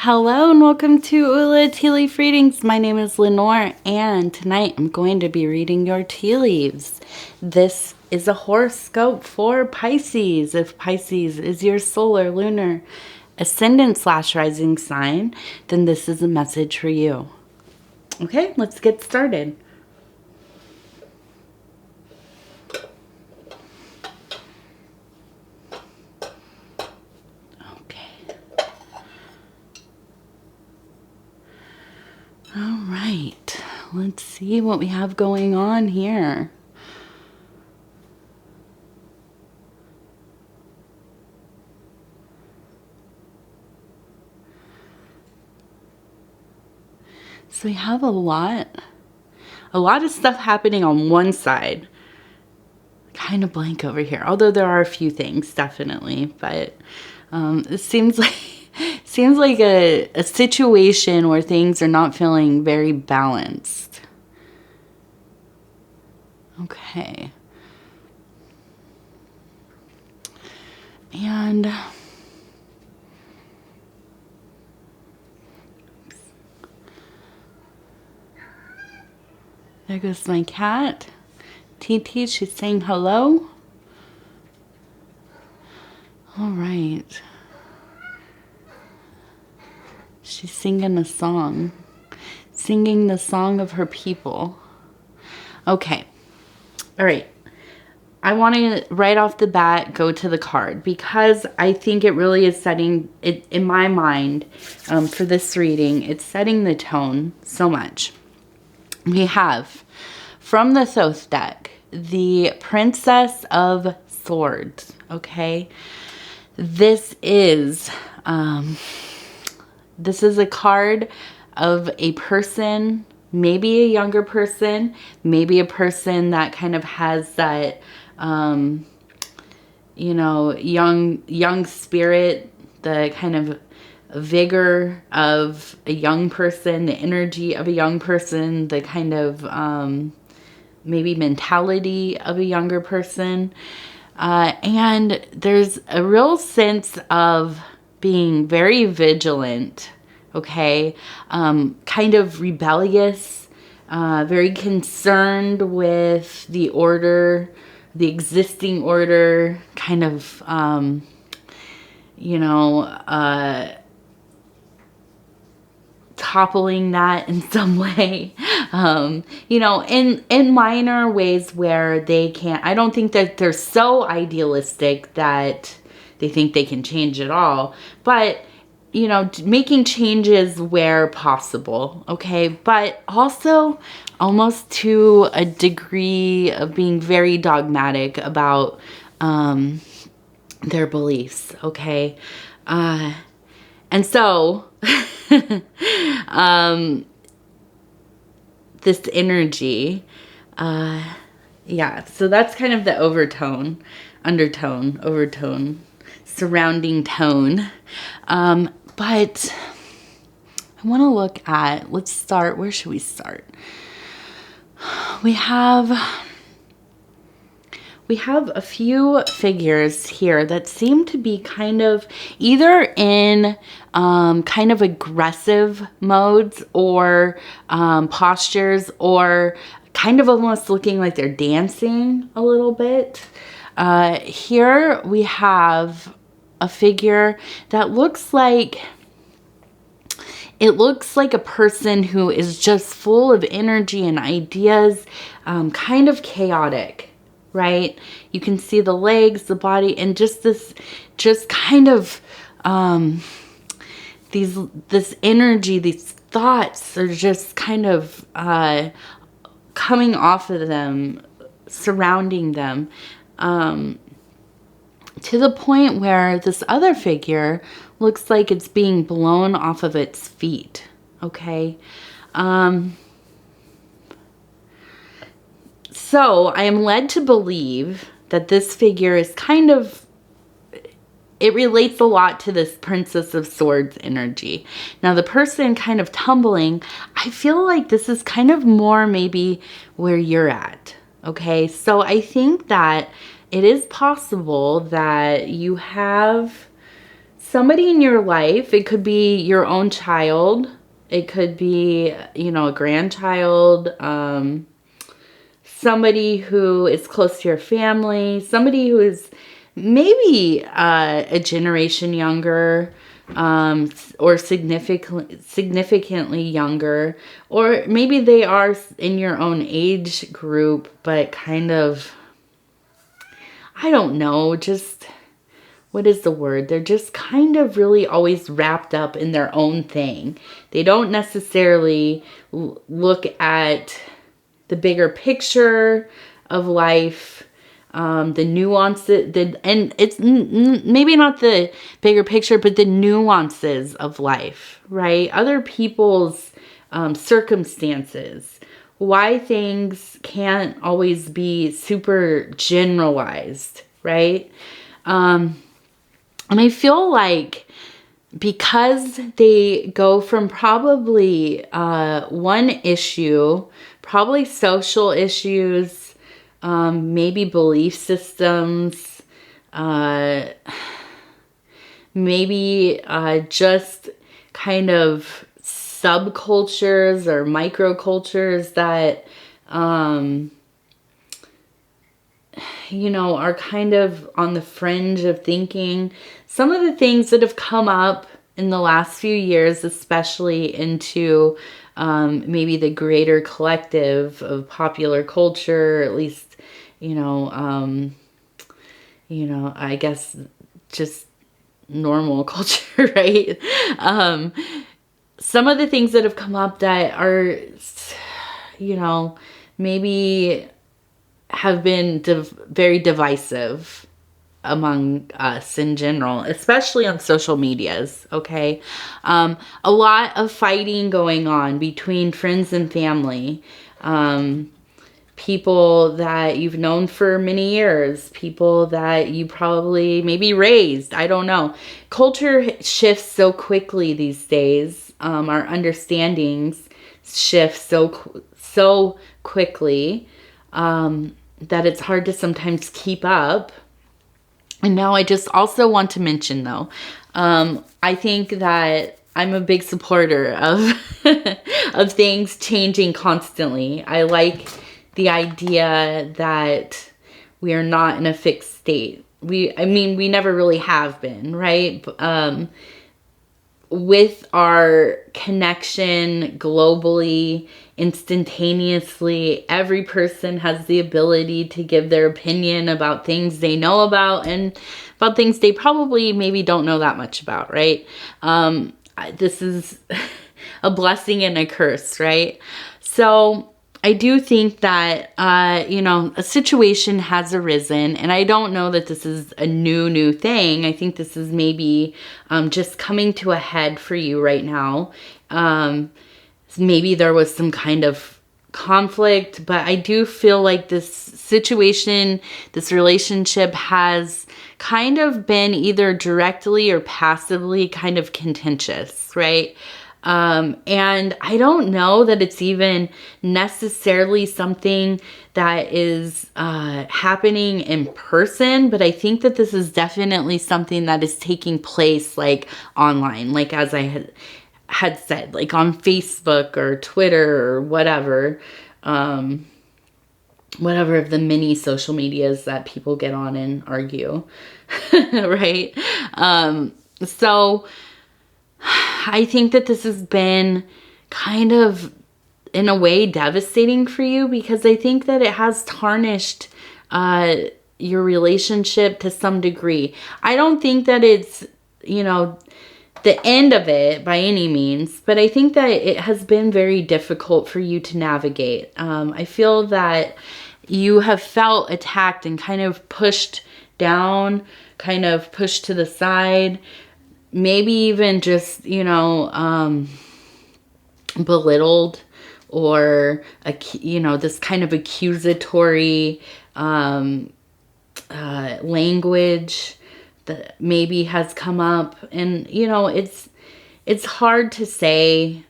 Hello and welcome to Ula Tea Leaf Readings. My name is Lenor and tonight I'm going to be reading your tea leaves. This is a horoscope for Pisces. If Pisces is your solar, lunar, ascendant / rising sign, then this is a message for you. Okay, let's get started. All right, let's see what we have going on here. So we have a lot of stuff happening on one side. Kind of blank over here, although there are a few things definitely, but it seems like a situation where things are not feeling very balanced. Okay. And there goes my cat. TT, she's saying hello. All right. She's singing a song. Singing the song of her people. Okay. All right. I want to, right off the bat, go to the card because I think it really is setting, it in my mind, for this reading, it's setting the tone so much. We have, from the Thoth deck, the Princess of Swords, okay? This is a card of a person, maybe a younger person, maybe a person that kind of has that, you know, young spirit, the kind of vigor of a young person, the energy of a young person, the kind of maybe mentality of a younger person. And there's a real sense of being very vigilant, okay? Kind of rebellious, very concerned with the order, the existing order, kind of, you know, toppling that in some way, you know, in minor ways where they can't. I don't think that they're so idealistic that they think they can change it all, but, you know, making changes where possible, okay? But also almost to a degree of being very dogmatic about their beliefs, okay? And so this energy, yeah, so that's kind of the overtone, surrounding tone. But I want to look at, let's start, where should we start? We have a few figures here that seem to be kind of either in kind of aggressive modes or postures, or kind of almost looking like they're dancing a little bit. Here we have a figure that looks like, it looks like a person who is just full of energy and ideas, kind of chaotic, right? You can see the legs, the body, and just this, just kind of, this energy, these thoughts are just kind of, coming off of them, surrounding them, to the point where this other figure looks like it's being blown off of its feet, okay? So I am led to believe that this figure is kind of, it relates a lot to this Princess of Swords energy. Now the person kind of tumbling, I feel like this is kind of more maybe where you're at, okay? So I think that it is possible that you have somebody in your life, it could be your own child, it could be, you know, a grandchild, somebody who is close to your family, somebody who is maybe a generation younger, or significantly younger, or maybe they are in your own age group, but kind of, I don't know, just, what is the word? They're just kind of really always wrapped up in their own thing. They don't necessarily look at the bigger picture of life, the nuances, and it's maybe not the bigger picture, but the nuances of life, right? Other people's circumstances, why things can't always be super generalized, right? And I feel like because they go from probably one issue, probably social issues, maybe belief systems, maybe just kind of subcultures or microcultures that, you know, are kind of on the fringe of thinking. Some of the things that have come up in the last few years, especially into maybe the greater collective of popular culture, at least, you know, I guess just normal culture, right? Some of the things that have come up that are, you know, maybe have been very divisive among us in general, especially on social medias, okay? A lot of fighting going on between friends and family, people that you've known for many years, people that you probably maybe raised, I don't know. Culture shifts so quickly these days. Our understandings shift so quickly that it's hard to sometimes keep up. And now I just also want to mention, though, I think that I'm a big supporter of of things changing constantly. I like the idea that we are not in a fixed state. I mean, we never really have been, right? With our connection globally, instantaneously, every person has the ability to give their opinion about things they know about and about things they probably maybe don't know that much about, right? This is a blessing and a curse, right? So I do think that, you know, a situation has arisen, and I don't know that this is a new thing. I think this is maybe just coming to a head for you right now. Maybe there was some kind of conflict, but I do feel like this situation, this relationship has kind of been either directly or passively kind of contentious, right? And I don't know that it's even necessarily something that is happening in person, but I think that this is definitely something that is taking place like online, like as I had said, like on Facebook or Twitter or whatever, whatever of the many social medias that people get on and argue, right? So I think that this has been kind of, in a way, devastating for you, because I think that it has tarnished your relationship to some degree. I don't think that it's, you know, the end of it by any means, but I think that it has been very difficult for you to navigate. I feel that you have felt attacked and kind of pushed down, kind of pushed to the side, maybe even just, you know, belittled, or, you know, this kind of accusatory language that maybe has come up. And, you know, it's hard to say,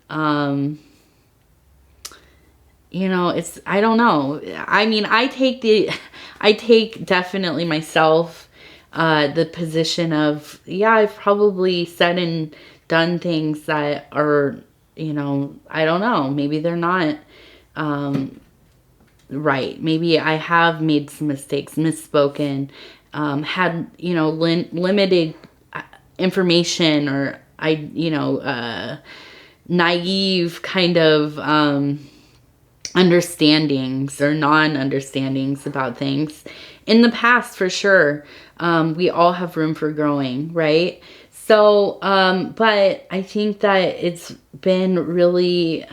you know, I don't know. I mean, I take definitely myself, the position of, yeah, I've probably said and done things that are, you know, I don't know, maybe they're not right. Maybe I have made some mistakes, misspoken, had, you know, limited information, or naive kind of understandings or non-understandings about things in the past, for sure. We all have room for growing, right? So, but I think that it's been really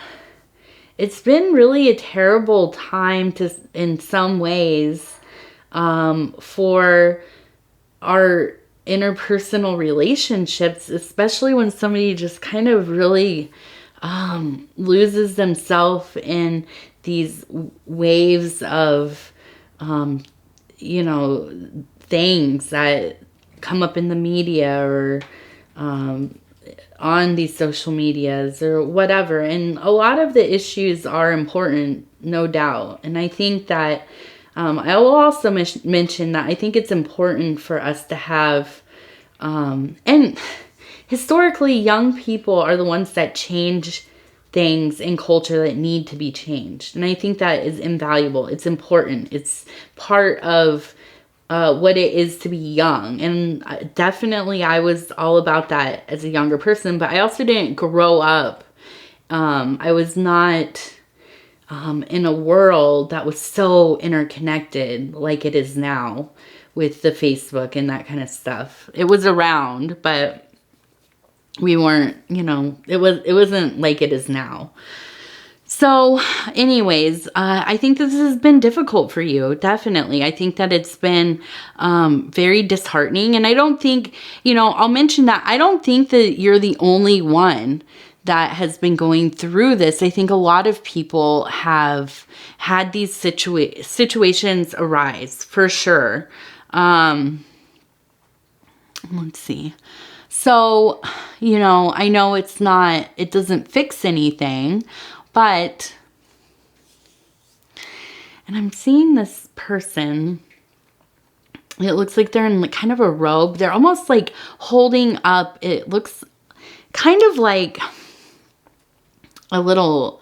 a terrible time in some ways, for our interpersonal relationships, especially when somebody just kind of really loses themselves in these waves of, things that come up in the media, or on these social medias or whatever. And a lot of the issues are important, no doubt. And I think that I will also mention that I think it's important for us to have, and historically, young people are the ones that change things in culture that need to be changed. And I think that is invaluable. It's important. It's part of what it is to be young. And definitely I was all about that as a younger person, but I also didn't grow up. I was not in a world that was so interconnected like it is now with the Facebook and that kind of stuff. It was around, but we weren't, it wasn't like it is now. So anyways, I think this has been difficult for you. Definitely. I think that it's been very disheartening. And I don't think, I'll mention that I don't think that you're the only one that has been going through this. I think a lot of people have had these situations arise, for sure. Let's see. So, I know it doesn't fix anything, but, and I'm seeing this person, it looks like they're in kind of a robe. They're almost like holding up, it looks kind of like a little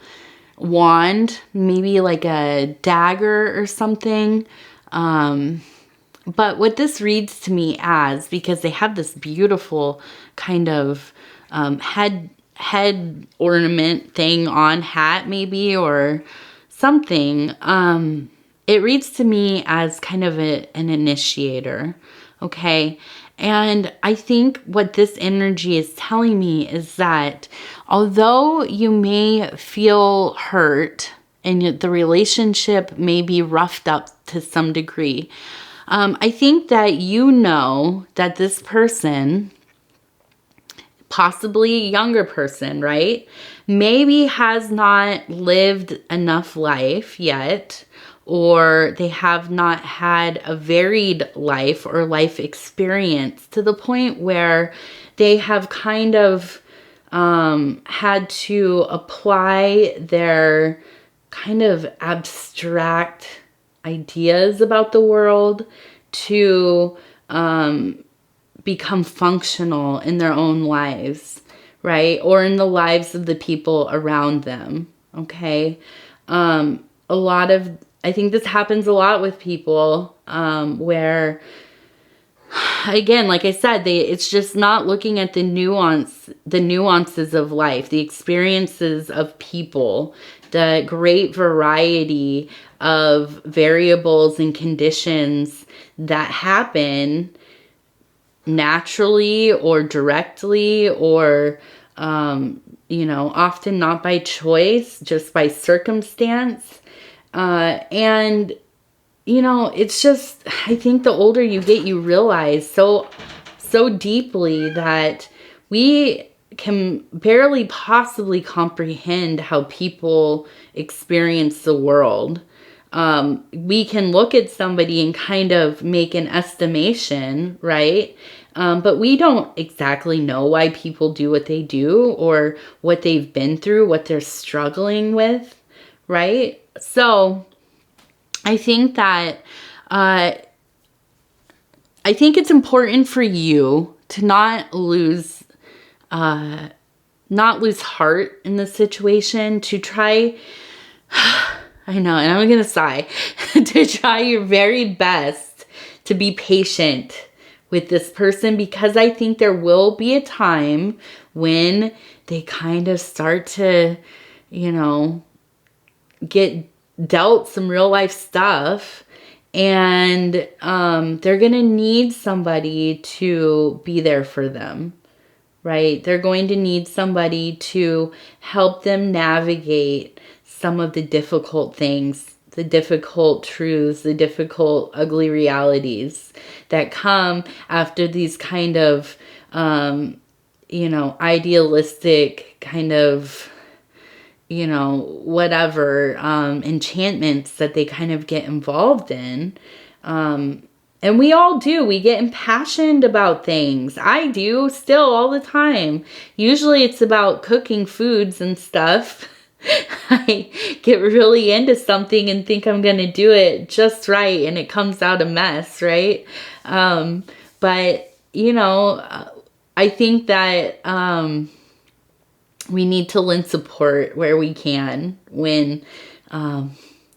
wand, maybe like a dagger or something. But what this reads to me as, because they have this beautiful kind of head ornament thing on, hat maybe, or something, it reads to me as kind of an initiator, okay? And I think what this energy is telling me is that although you may feel hurt and the relationship may be roughed up to some degree, I think that that this person, possibly a younger person, right, maybe has not lived enough life yet, or they have not had a varied life or life experience to the point where they have kind of had to apply their kind of abstract ideas about the world to become functional in their own lives, right? Or in the lives of the people around them, okay? I think this happens a lot with people, where, again, like I said, it's just not looking at the nuances of life, the experiences of people, the great variety of variables and conditions that happen naturally or directly, or, often not by choice, just by circumstance. And, it's just, I think the older you get, you realize so deeply that we can barely possibly comprehend how people experience the world. We can look at somebody and kind of make an estimation, right? But we don't exactly know why people do what they do, or what they've been through, what they're struggling with, right? So I think that I think it's important for you to not lose heart in this situation, to try, I know, and I'm going to sigh, to try your very best to be patient with this person, because I think there will be a time when they kind of start to, you know, get dealt some real life stuff, and they're going to need somebody to be there for them, right? They're going to need somebody to help them navigate some of the difficult things, the difficult truths, the difficult, ugly realities that come after these kind of, you know, idealistic kind of, you know, whatever, enchantments that they kind of get involved in. And we all do. We get impassioned about things. I do still all the time. Usually it's about cooking foods and stuff. I get really into something and think I'm going to do it just right, and it comes out a mess, right? But, you know, I think that we need to lend support where we can when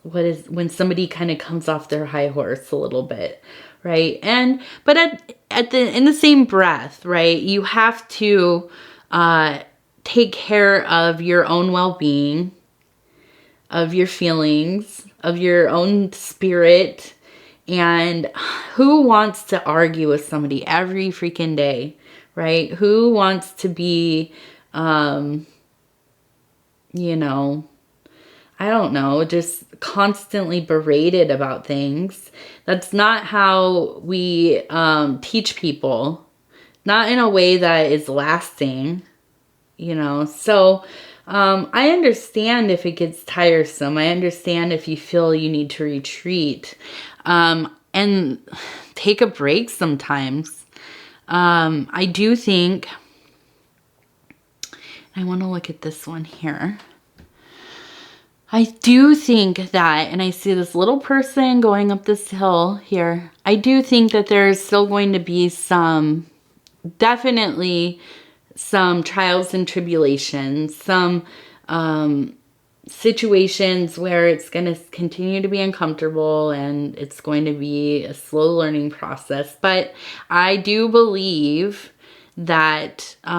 when somebody kind of comes off their high horse a little bit, right? And but in the same breath, right, you have to take care of your own well-being, of your feelings, of your own spirit. And who wants to argue with somebody every freaking day, right? Who wants to be, you know, I don't know, just constantly berated about things? That's not how we teach people, not in a way that is lasting, you know. So I understand if it gets tiresome. I understand if you feel you need to retreat and take a break sometimes. I do think, I want to look at this one here. I do think that, and I see this little person going up this hill here, I do think that there's still going to be definitely some trials and tribulations, some situations where it's going to continue to be uncomfortable and it's going to be a slow learning process. But I do believe that, you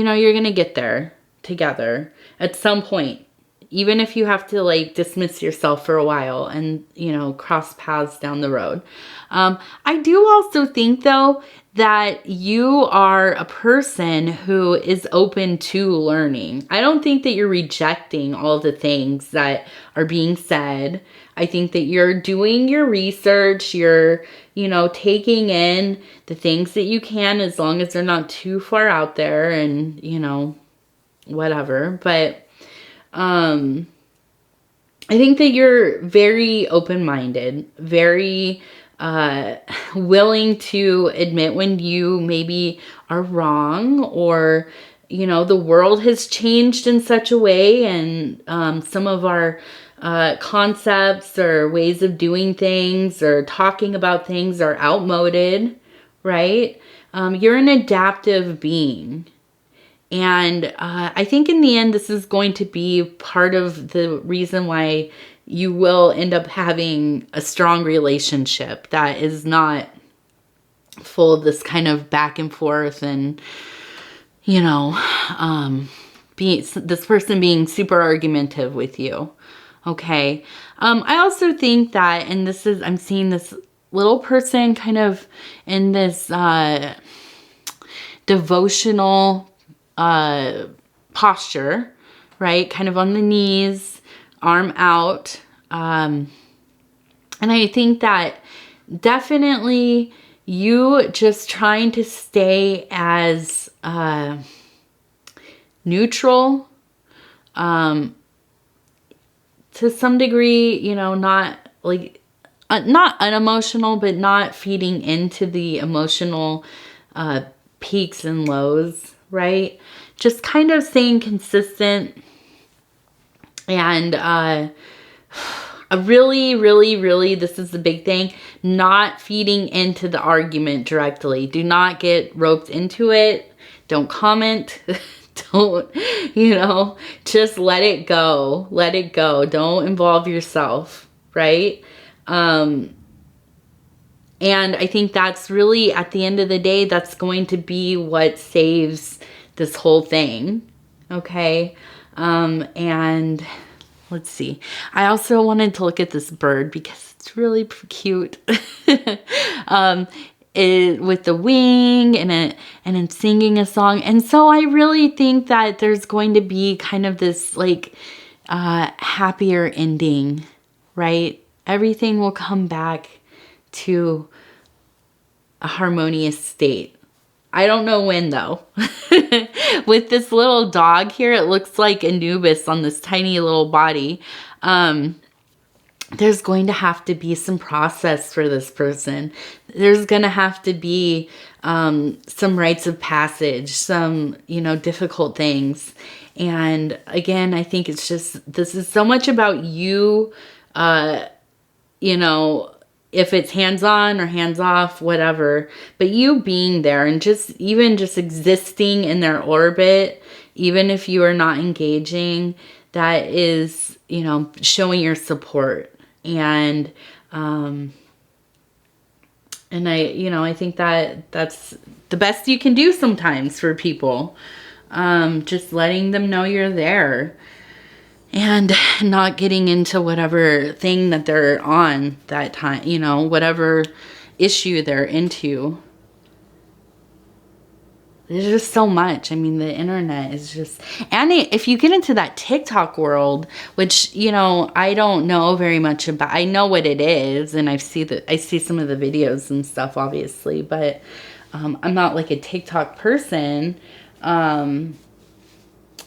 know, you're going to get there together at some point. Even if you have to like dismiss yourself for a while and, you know, cross paths down the road. I do also think though that you are a person who is open to learning. I don't think that you're rejecting all the things that are being said. I think that you're doing your research, you're, you know, taking in the things that you can, as long as they're not too far out there and, you know, whatever. But I think that you're very open-minded, very willing to admit when you maybe are wrong, or, you know, the world has changed in such a way, and some of our concepts or ways of doing things or talking about things are outmoded, right? You're an adaptive being. And I think in the end, this is going to be part of the reason why you will end up having a strong relationship that is not full of this kind of back and forth and, you know, this person being super argumentative with you. Okay. I also think that, and I'm seeing this little person kind of in this devotional posture, right? Kind of on the knees, arm out. And I think that definitely you just trying to stay as neutral, to some degree, you know, not like, not unemotional, but not feeding into the emotional peaks and lows, right? Just kind of staying consistent. And really, really, really, this is the big thing, not feeding into the argument directly. Do not get roped into it. Don't comment. Don't, you know, just let it go. Let it go. Don't involve yourself, right? And I think that's really, at the end of the day, that's going to be what saves this whole thing. Okay? And let's see. I also wanted to look at this bird because it's really cute. With the wing and it's singing a song. And so I really think that there's going to be kind of this like happier ending, right? Everything will come back to a harmonious state. I don't know when though. With this little dog here, it looks like Anubis on this tiny little body. There's going to have to be some process for this person. There's going to have to be some rites of passage, some, you know, difficult things. And again, I think it's just, this is so much about you, you know, if it's hands-on or hands-off, whatever, but you being there and just even just existing in their orbit, even if you are not engaging, that is, you know, showing your support. And I, you know, I think that that's the best you can do sometimes for people. Just letting them know you're there and not getting into whatever thing that they're on that time, you know, whatever issue they're into. There's just so much. I mean, the internet is just, and if you get into that TikTok world, which, you know, I don't know very much about, I know what it is, and I see some of the videos and stuff, obviously, but I'm not like a TikTok person. And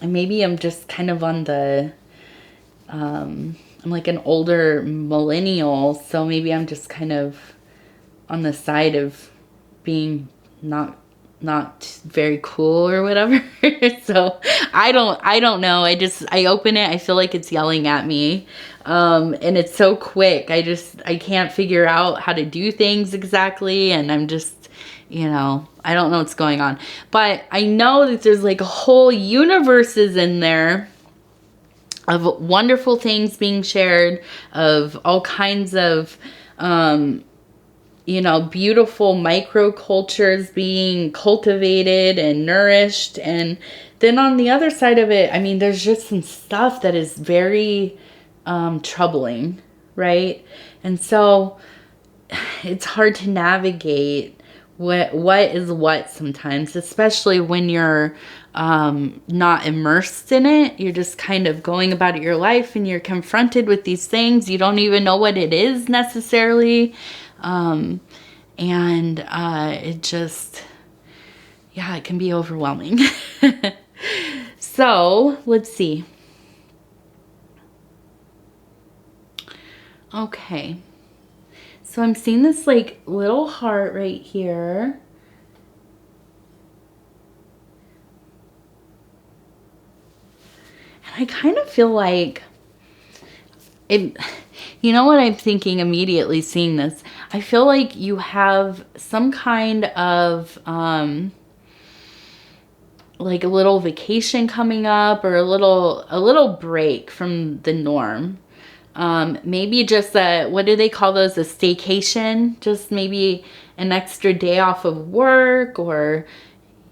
maybe I'm just kind of on the, I'm like an older millennial, so maybe I'm just kind of on the side of being not very cool or whatever. So I don't know. I open it, I feel like it's yelling at me. And it's so quick. I can't figure out how to do things exactly. And I'm just, you know, I don't know what's going on, but I know that there's like whole universes in there of wonderful things being shared, of all kinds of, you know, beautiful microcultures being cultivated and nourished. And then on the other side of it, I mean, there's just some stuff that is very troubling, right? And so it's hard to navigate what is what sometimes, especially when you're not immersed in it. You're just kind of going about your life and you're confronted with these things. You don't even know what it is necessarily. It just, yeah, it can be overwhelming. So let's see. Okay. So I'm seeing this like little heart right here. And I kind of feel like it, you know what I'm thinking immediately seeing this? I feel like you have some kind of, like a little vacation coming up, or a little break from the norm. Maybe just what do they call those? A staycation? Just maybe an extra day off of work, or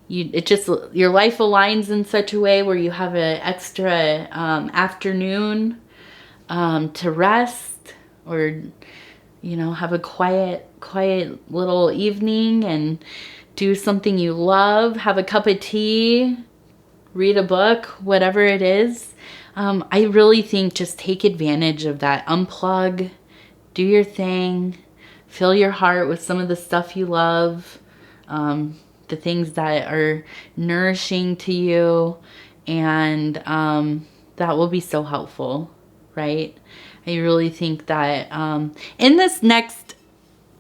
your life aligns in such a way where you have an extra afternoon to rest, or, you know, have a quiet little evening and do something you love, have a cup of tea, read a book, whatever it is. I really think just take advantage of that. Unplug, do your thing, fill your heart with some of the stuff you love, the things that are nourishing to you, and that will be so helpful, right? I really think that in this next,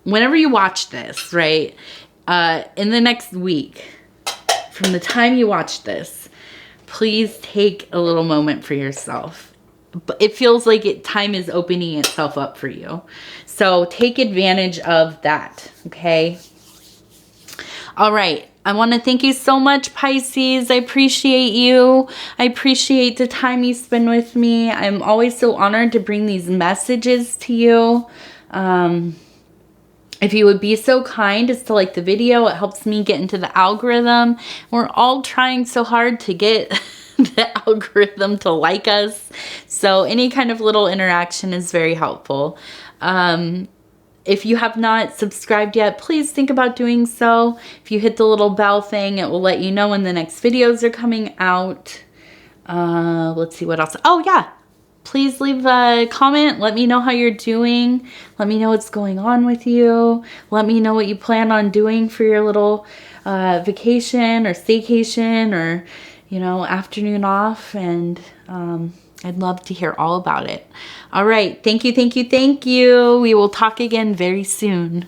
whenever you watch this, right, in the next week, from the time you watch this, please take a little moment for yourself. it feels like time is opening itself up for you. So take advantage of that, okay? All right. I want to thank you so much, Pisces. I appreciate you. I appreciate the time you spend with me. I'm always so honored to bring these messages to you. If you would be so kind as to like the video, it helps me get into the algorithm. We're all trying so hard to get the algorithm to like us. So any kind of little interaction is very helpful. If you have not subscribed yet, please think about doing so. If you hit the little bell thing, it will let you know when the next videos are coming out. Let's see what else. Oh yeah, please leave a comment. Let me know how you're doing. Let me know what's going on with you. Let me know what you plan on doing for your little vacation or staycation or, you know, afternoon off. And I'd love to hear all about it. All right. Thank you, thank you, thank you. We will talk again very soon.